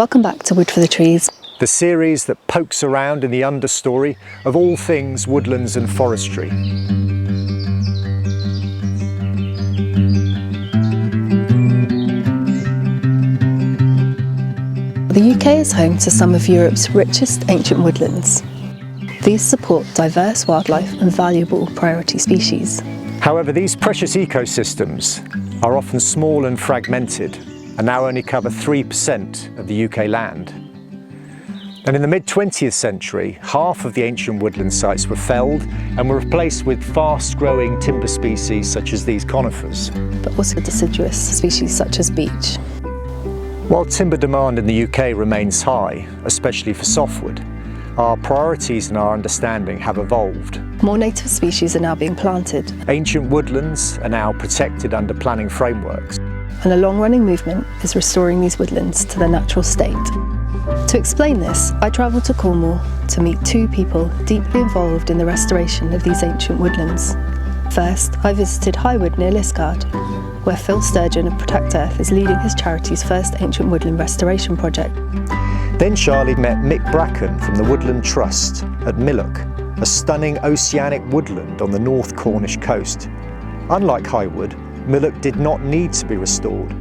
Welcome back to Wood for the Trees, the series that pokes around in the understory of all things woodlands and forestry. The UK is home to some of Europe's richest ancient woodlands. These support diverse wildlife and valuable priority species. However, these precious ecosystems are often small and fragmented and now only cover 3% of the UK land. And in the mid-20th century, half of the ancient woodland sites were felled and were replaced with fast-growing timber species such as these conifers. But also deciduous species such as beech. While timber demand in the UK remains high, especially for softwood, our priorities and our understanding have evolved. More native species are now being planted. Ancient woodlands are now protected under planning frameworks. And a long-running movement is restoring these woodlands to their natural state. To explain this, I travelled to Cornwall to meet two people deeply involved in the restoration of these ancient woodlands. First, I visited Highwood near Liskeard, where Phil Sturgeon of Protect Earth is leading his charity's first ancient woodland restoration project. Then Charly met Mick Bracken from the Woodland Trust at Millock, a stunning oceanic woodland on the North Cornish coast. Unlike Highwood, Millock did not need to be restored.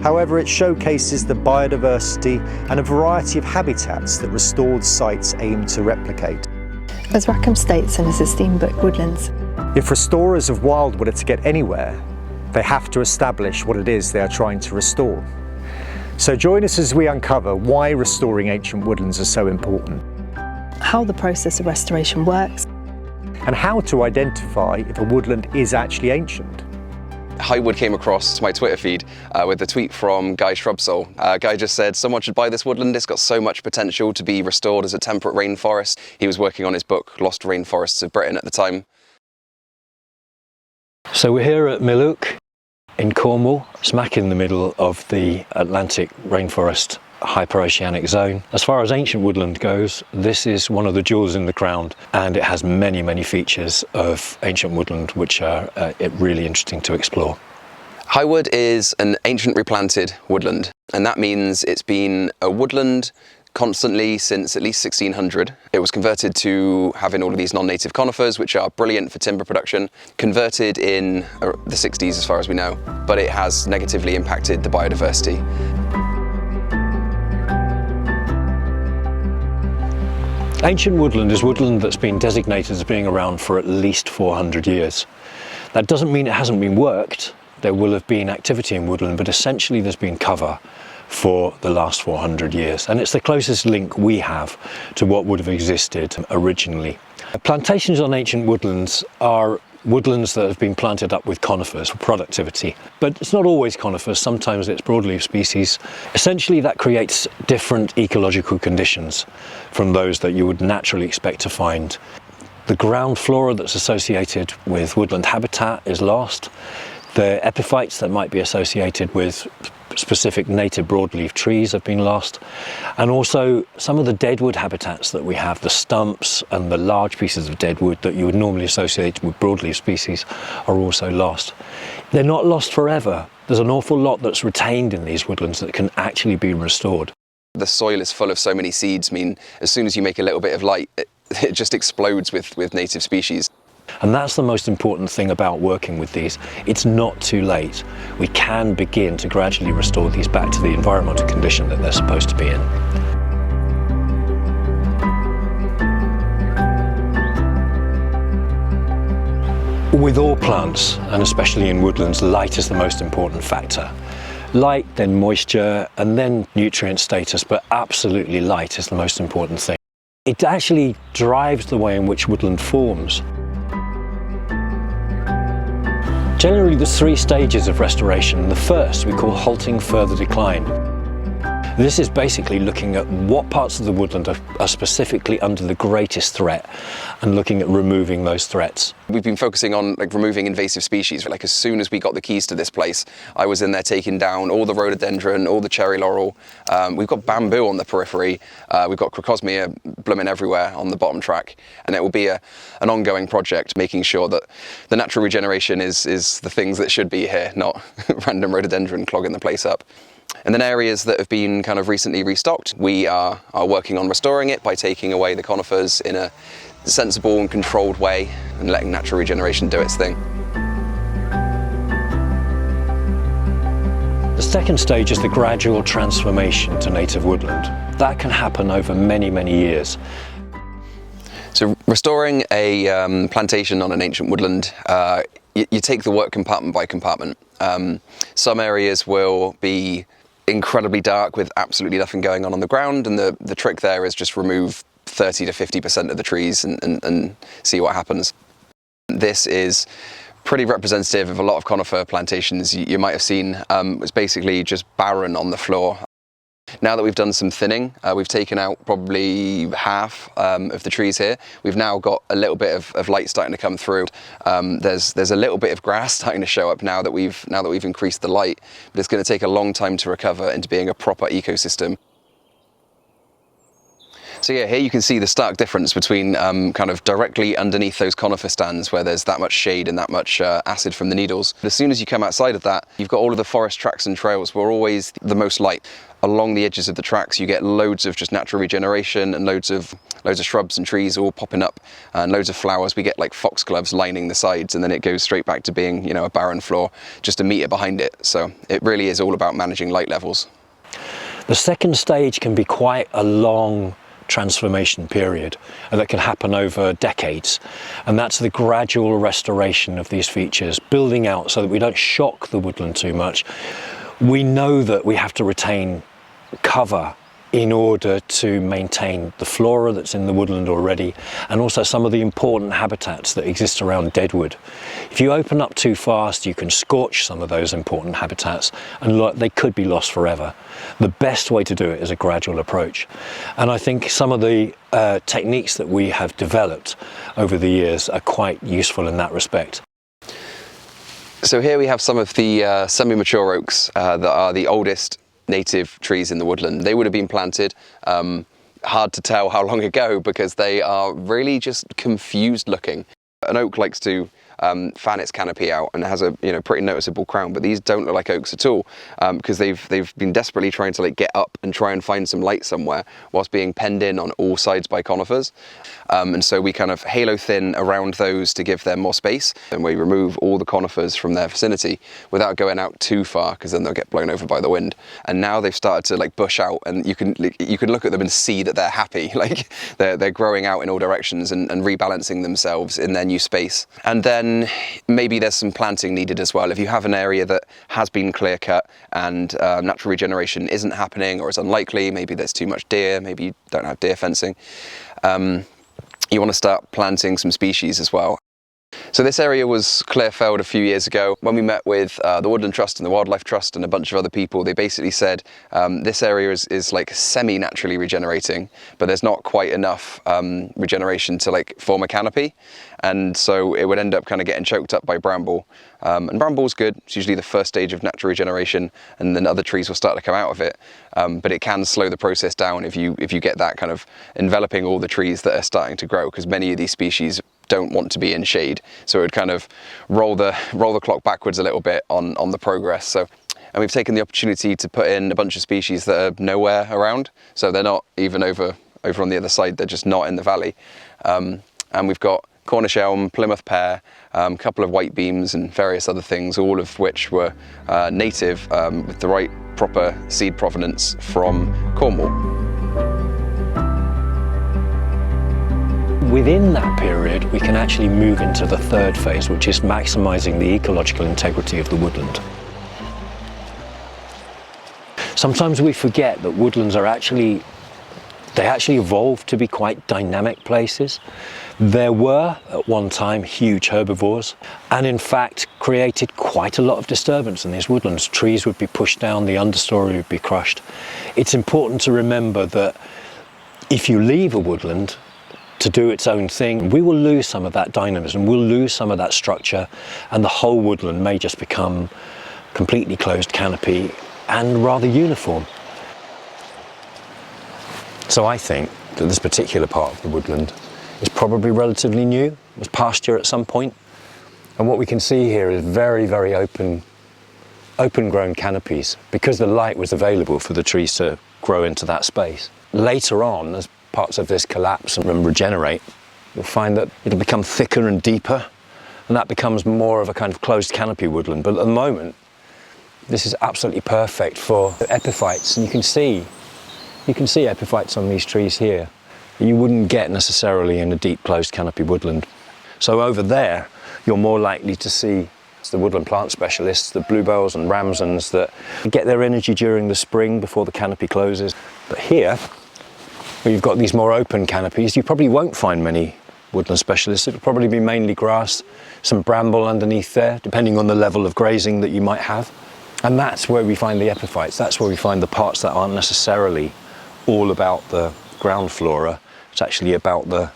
However, it showcases the biodiversity and a variety of habitats that restored sites aim to replicate. As Rackham states in his esteemed book Woodlands, if restorers of wildwood are to get anywhere, they have to establish what it is they are trying to restore. So join us as we uncover why restoring ancient woodlands are so important, how the process of restoration works, and how to identify if a woodland is actually ancient. Highwood came across my Twitter feed with a tweet from Guy Shrubsole. Guy just said someone should buy this woodland, it's got so much potential to be restored as a temperate rainforest. He was working on his book Lost Rainforests of Britain at the time. So we're here at Millock in Cornwall, smack in the middle of the Atlantic rainforest hyperoceanic zone. As far as ancient woodland goes, this is one of the jewels in the crown, and it has many features of ancient woodland which are really interesting to explore. Highwood is an ancient replanted woodland, and that means it's been a woodland constantly since at least 1600. It was converted to having all of these non-native conifers, which are brilliant for timber production, converted in the 60s as far as we know, but it has negatively impacted the biodiversity. Ancient woodland is woodland that's been designated as being around for at least 400 years. That doesn't mean it hasn't been worked. There will have been activity in woodland, but essentially there's been cover for the last 400 years. And it's the closest link we have to what would have existed originally. Plantations on ancient woodlands are woodlands that have been planted up with conifers for productivity. But it's not always conifers, sometimes it's broadleaf species. Essentially that creates different ecological conditions from those that you would naturally expect to find. The ground flora that's associated with woodland habitat is lost. The epiphytes that might be associated with specific native broadleaf trees have been lost, and also some of the deadwood habitats that we have, the stumps and the large pieces of deadwood that you would normally associate with broadleaf species, are also lost. They're not lost forever. There's an awful lot that's retained in these woodlands that can actually be restored. The soil is full of so many seeds. I mean, as soon as you make a little bit of light, it just explodes with native species. And that's the most important thing about working with these. It's not too late. We can begin to gradually restore these back to the environmental condition that they're supposed to be in. With all plants, and especially in woodlands, light is the most important factor. Light, then moisture, and then nutrient status, but absolutely light is the most important thing. It actually drives the way in which woodland forms. Generally, there's 3 stages of restoration. The first we call halting further decline. This is basically looking at what parts of the woodland are specifically under the greatest threat and looking at removing those threats. We've been focusing on removing invasive species. Like, as soon as we got the keys to this place, I was in there taking down all the rhododendron, all the cherry laurel. We've got bamboo on the periphery. We've got crocosmia blooming everywhere on the bottom track. And it will be an ongoing project, making sure that the natural regeneration is the things that should be here, not random rhododendron clogging the place up. And then areas that have been kind of recently restocked, we are working on restoring it by taking away the conifers in a sensible and controlled way and letting natural regeneration do its thing. The second stage is the gradual transformation to native woodland. That can happen over many, many years. So restoring a plantation on an ancient woodland, you take the work compartment by compartment. Some areas will be incredibly dark with absolutely nothing going on the ground, and the trick there is just remove 30 to 50% of the trees and see what happens. This is pretty representative of a lot of conifer plantations you might have seen. It's basically just barren on the floor. Now that we've done some thinning, we've taken out probably half of the trees here. We've now got a little bit of light starting to come through. There's a little bit of grass starting to show up now that we've increased the light, but it's going to take a long time to recover into being a proper ecosystem. So yeah, here you can see the stark difference between kind of directly underneath those conifer stands where there's that much shade and that much acid from the needles. But as soon as you come outside of that, you've got all of the forest tracks and trails where always the most light. Along the edges of the tracks, you get loads of just natural regeneration and loads of shrubs and trees all popping up and loads of flowers. We get like foxgloves lining the sides, and then it goes straight back to being, you know, a barren floor just a metre behind it. So it really is all about managing light levels. The second stage can be quite a long transformation period that can happen over decades, and that's the gradual restoration of these features, building out so that we don't shock the woodland too much. We know that we have to retain cover in order to maintain the flora that's in the woodland already, and also some of the important habitats that exist around deadwood. If you open up too fast, you can scorch some of those important habitats and they could be lost forever. The best way to do it is a gradual approach. And I think some of the techniques that we have developed over the years are quite useful in that respect. So here we have some of the semi-mature oaks that are the oldest native trees in the woodland. They would have been planted hard to tell how long ago because they are really just confused looking. An oak likes to fan its canopy out and has a pretty noticeable crown, but these don't look like oaks at all because they've been desperately trying to like get up and try and find some light somewhere whilst being penned in on all sides by conifers. And so we kind of halo thin around those to give them more space, and we remove all the conifers from their vicinity without going out too far because then they'll get blown over by the wind. And now they've started to like bush out, and you can look at them and see that they're happy, like they're growing out in all directions and rebalancing themselves in their new space. And then maybe there's some planting needed as well. If you have an area that has been clear cut and natural regeneration isn't happening or is unlikely, maybe there's too much deer, maybe you don't have deer fencing, you want to start planting some species as well. So this area was clear felled a few years ago. When we met with the Woodland Trust and the Wildlife Trust and a bunch of other people, they basically said this area is like semi-naturally regenerating, but there's not quite enough regeneration to like form a canopy. And so it would end up kind of getting choked up by bramble. And bramble's good. It's usually the first stage of natural regeneration, and then other trees will start to come out of it. But it can slow the process down if you get that kind of enveloping all the trees that are starting to grow, because many of these species don't want to be in shade. So it would kind of roll the clock backwards a little bit on the progress. So, and we've taken the opportunity to put in a bunch of species that are nowhere around. So they're not even over on the other side. They're just not in the valley. And we've got Cornish elm, Plymouth pear, a couple of white beams and various other things, all of which were native with the right proper seed provenance from Cornwall. Within that period, we can actually move into the third phase, which is maximising the ecological integrity of the woodland. Sometimes we forget that woodlands are actually evolved to be quite dynamic places. There were, at one time, huge herbivores, and in fact created quite a lot of disturbance in these woodlands. Trees would be pushed down, the understory would be crushed. It's important to remember that if you leave a woodland to do its own thing, we will lose some of that dynamism, we'll lose some of that structure, and the whole woodland may just become completely closed canopy and rather uniform. So I think that this particular part of the woodland is probably relatively new. It was pasture at some point. And what we can see here is very, very open open grown canopies because the light was available for the trees to grow into that space. Later on, as parts of this collapse and regenerate, you'll find that it'll become thicker and deeper, and that becomes more of a kind of closed canopy woodland. But at the moment, this is absolutely perfect for epiphytes, and you can see epiphytes on these trees here that you wouldn't get necessarily in a deep closed canopy woodland. So over there, you're more likely to see the woodland plant specialists, the bluebells and ramsons that get their energy during the spring before the canopy closes. But here, where you've got these more open canopies, you probably won't find many woodland specialists. It'll probably be mainly grass, some bramble underneath there, depending on the level of grazing that you might have. And that's where we find the epiphytes. That's where we find the parts that aren't necessarily all about the ground flora. It's actually about the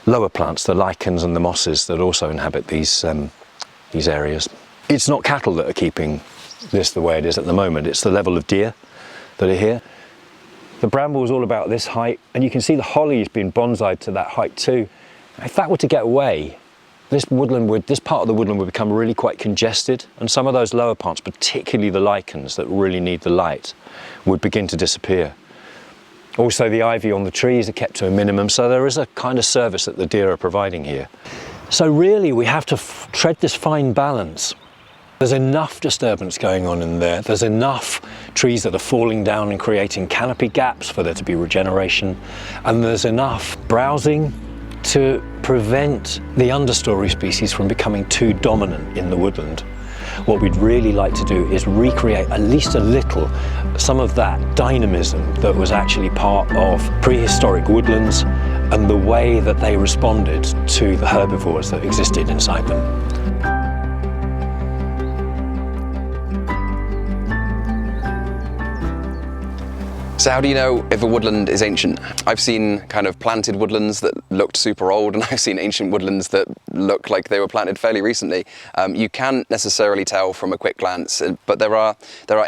lower plants, the lichens and the mosses that also inhabit these areas. It's not cattle that are keeping this the way it is at the moment. It's the level of deer that are here. The bramble is all about this height, and you can see the holly has been bonsaied to that height too. If that were to get away, this part of the woodland would become really quite congested, and some of those lower parts, particularly the lichens that really need the light, would begin to disappear. Also, the ivy on the trees are kept to a minimum, so there is a kind of service that the deer are providing here. So really, we have to tread this fine balance. There's enough disturbance going on in there. There's enough trees that are falling down and creating canopy gaps for there to be regeneration. And there's enough browsing to prevent the understory species from becoming too dominant in the woodland. What we'd really like to do is recreate at least a little some of that dynamism that was actually part of prehistoric woodlands and the way that they responded to the herbivores that existed inside them. So how do you know if a woodland is ancient? I've seen kind of planted woodlands that looked super old, and I've seen ancient woodlands that look like they were planted fairly recently. You can't necessarily tell from a quick glance, but there are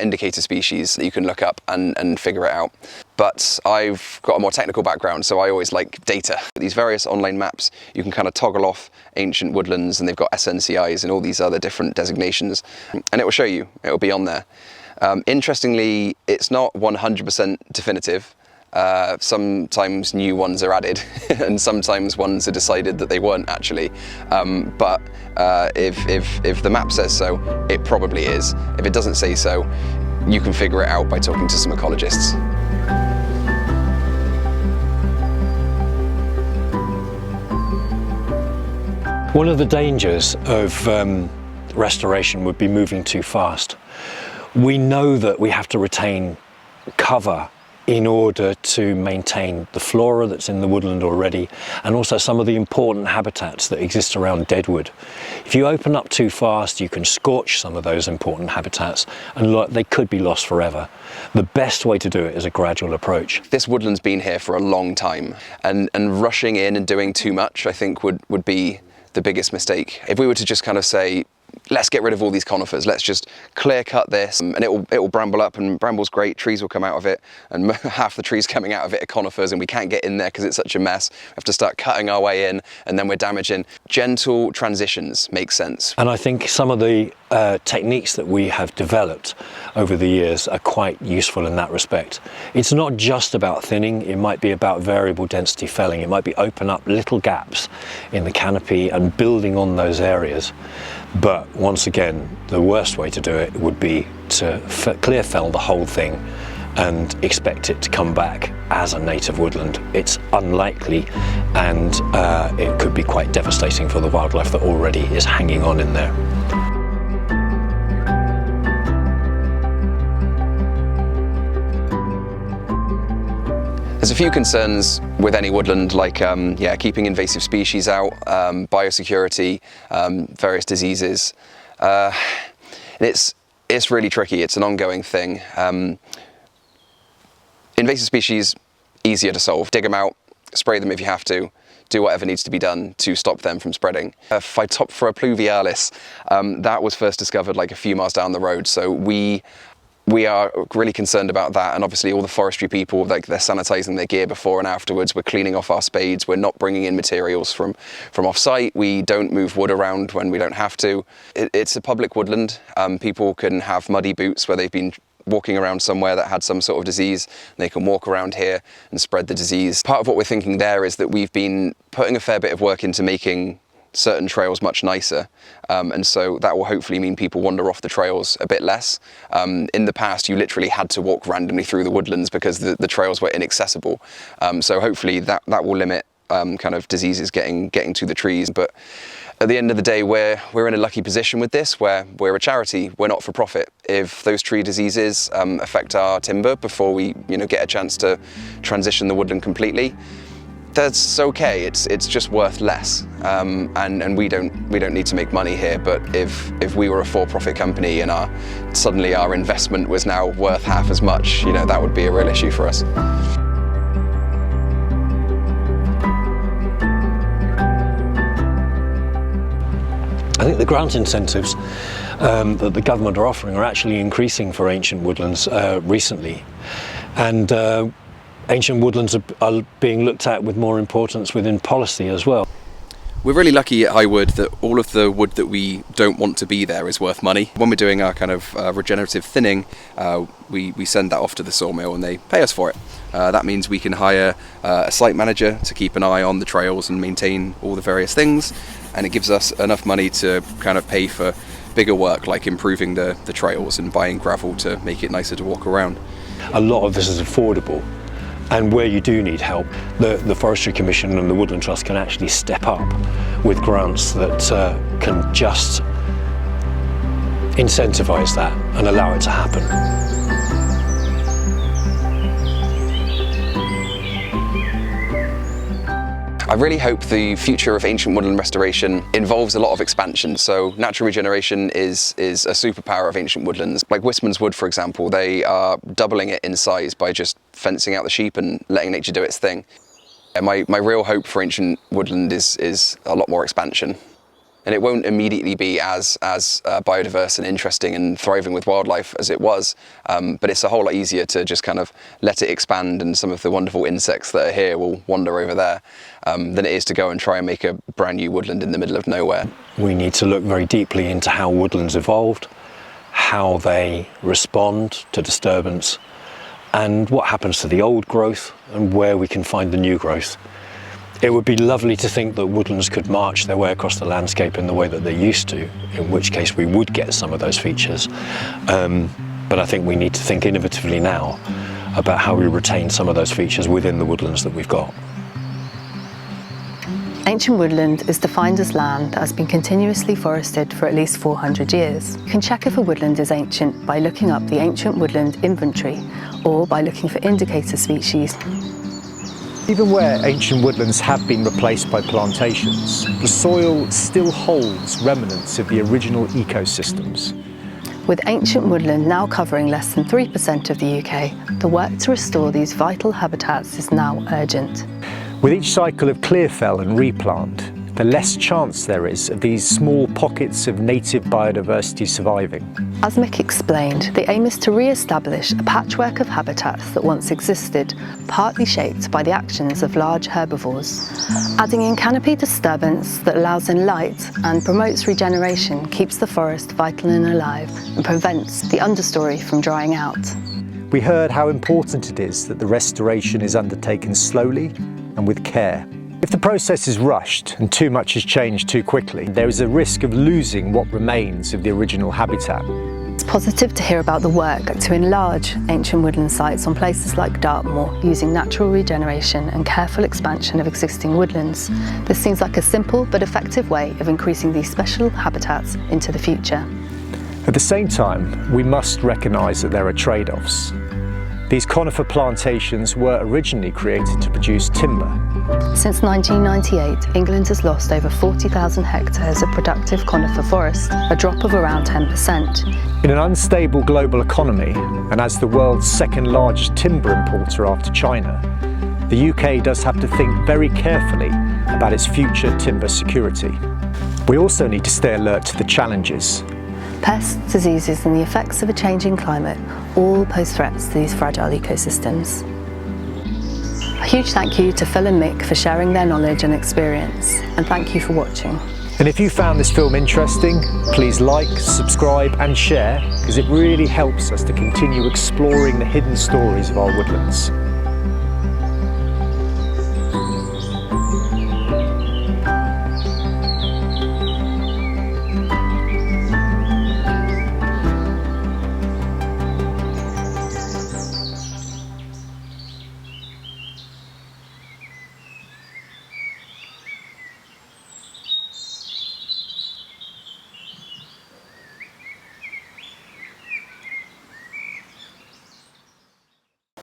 indicator species that you can look up and figure it out. But I've got a more technical background, so I always like data. These various online maps, you can kind of toggle off ancient woodlands, and they've got SNCIs and all these other different designations, and it will show you, it will be on there. Interestingly, it's not 100% definitive. Sometimes new ones are added and sometimes ones are decided that they weren't actually. But if the map says so, it probably is. If it doesn't say so, you can figure it out by talking to some ecologists. One of the dangers of restoration would be moving too fast. We know that we have to retain cover in order to maintain the flora that's in the woodland already, and also some of the important habitats that exist around deadwood. If you open up too fast, you can scorch some of those important habitats, and they could be lost forever. The best way to do it is a gradual approach. This woodland's been here for a long time, and rushing in and doing too much, I think, would be the biggest mistake. If we were to just kind of say, let's get rid of all these conifers, let's just clear cut this, and it will bramble up, and bramble's great, trees will come out of it, and half the trees coming out of it are conifers, and we can't get in there because it's such a mess. We have to start cutting our way in, and then we're damaging. Gentle transitions make sense. And I think some of the techniques that we have developed over the years are quite useful in that respect. It's not just about thinning, it might be about variable density felling. It might be open up little gaps in the canopy and building on those areas. But once again, the worst way to do it would be to clear fell the whole thing and expect it to come back as a native woodland. It's unlikely, and it could be quite devastating for the wildlife that already is hanging on in there. There's a few concerns with any woodland, like keeping invasive species out, biosecurity, various diseases. And it's really tricky. It's an ongoing thing. Invasive species, easier to solve. Dig them out, spray them if you have to, do whatever needs to be done to stop them from spreading. Phytophthora pluvialis, that was first discovered like a few miles down the road. So we we are really concerned about that, and obviously all the forestry people, like, they're sanitizing their gear before and afterwards. We're cleaning off our spades. We're not bringing in materials from off-site. We don't move wood around when we don't have to. It's a public woodland. People can have muddy boots where they've been walking around somewhere that had some sort of disease. They can walk around here and spread the disease. Part of what we're thinking there is that we've been putting a fair bit of work into making certain trails much nicer, and so that will hopefully mean people wander off the trails a bit less. In the past, you literally had to walk randomly through the woodlands because the trails were inaccessible, so hopefully that will limit kind of diseases getting to the trees. But at the end of the day, we're in a lucky position with this, where we're a charity, we're not for profit. If those tree diseases affect our timber before we get a chance to transition the woodland completely, that's okay. It's just worth less, and we don't need to make money here. But if we were a for-profit company and suddenly our investment was now worth half as much, that would be a real issue for us. I think the grant incentives that the government are offering are actually increasing for ancient woodlands recently, and ancient woodlands are being looked at with more importance within policy as well. We're really lucky at Highwood that all of the wood that we don't want to be there is worth money. When we're doing our kind of regenerative thinning, we send that off to the sawmill and they pay us for it. That means we can hire a site manager to keep an eye on the trails and maintain all the various things, and it gives us enough money to kind of pay for bigger work like improving the trails and buying gravel to make it nicer to walk around. A lot of this is affordable. And where you do need help, the Forestry Commission and the Woodland Trust can actually step up with grants that can just incentivise that and allow it to happen. I really hope the future of ancient woodland restoration involves a lot of expansion. So natural regeneration is a superpower of ancient woodlands. Like Wistman's Wood, for example, they are doubling it in size by just fencing out the sheep and letting nature do its thing. And my real hope for ancient woodland is a lot more expansion. And it won't immediately be as biodiverse and interesting and thriving with wildlife as it was, but it's a whole lot easier to just kind of let it expand, and some of the wonderful insects that are here will wander over there, than it is to go and try and make a brand new woodland in the middle of nowhere. We need to look very deeply into how woodlands evolved, how they respond to disturbance, and what happens to the old growth and where we can find the new growth. It would be lovely to think that woodlands could march their way across the landscape in the way that they used to, in which case we would get some of those features. But I think we need to think innovatively now about how we retain some of those features within the woodlands that we've got. Ancient woodland is defined as land that has been continuously forested for at least 400 years. You can check if a woodland is ancient by looking up the Ancient Woodland Inventory or by looking for indicator species. Even where ancient woodlands have been replaced by plantations, the soil still holds remnants of the original ecosystems. With ancient woodland now covering less than 3% of the UK, the work to restore these vital habitats is now urgent. With each cycle of clear fell and replant, the less chance there is of these small pockets of native biodiversity surviving. As Mick explained, the aim is to re-establish a patchwork of habitats that once existed, partly shaped by the actions of large herbivores. Adding in canopy disturbance that allows in light and promotes regeneration keeps the forest vital and alive and prevents the understory from drying out. We heard how important it is that the restoration is undertaken slowly and with care. If the process is rushed and too much is changed too quickly, there is a risk of losing what remains of the original habitat. It's positive to hear about the work to enlarge ancient woodland sites on places like Dartmoor using natural regeneration and careful expansion of existing woodlands. This seems like a simple but effective way of increasing these special habitats into the future. At the same time, we must recognise that there are trade-offs. These conifer plantations were originally created to produce timber. Since 1998, England has lost over 40,000 hectares of productive conifer forest, a drop of around 10%. In an unstable global economy, and as the world's second largest timber importer after China, the UK does have to think very carefully about its future timber security. We also need to stay alert to the challenges. Pests, diseases and the effects of a changing climate all pose threats to these fragile ecosystems. A huge thank you to Phil and Mick for sharing their knowledge and experience, and thank you for watching. And if you found this film interesting, please like, subscribe and share, because it really helps us to continue exploring the hidden stories of our woodlands.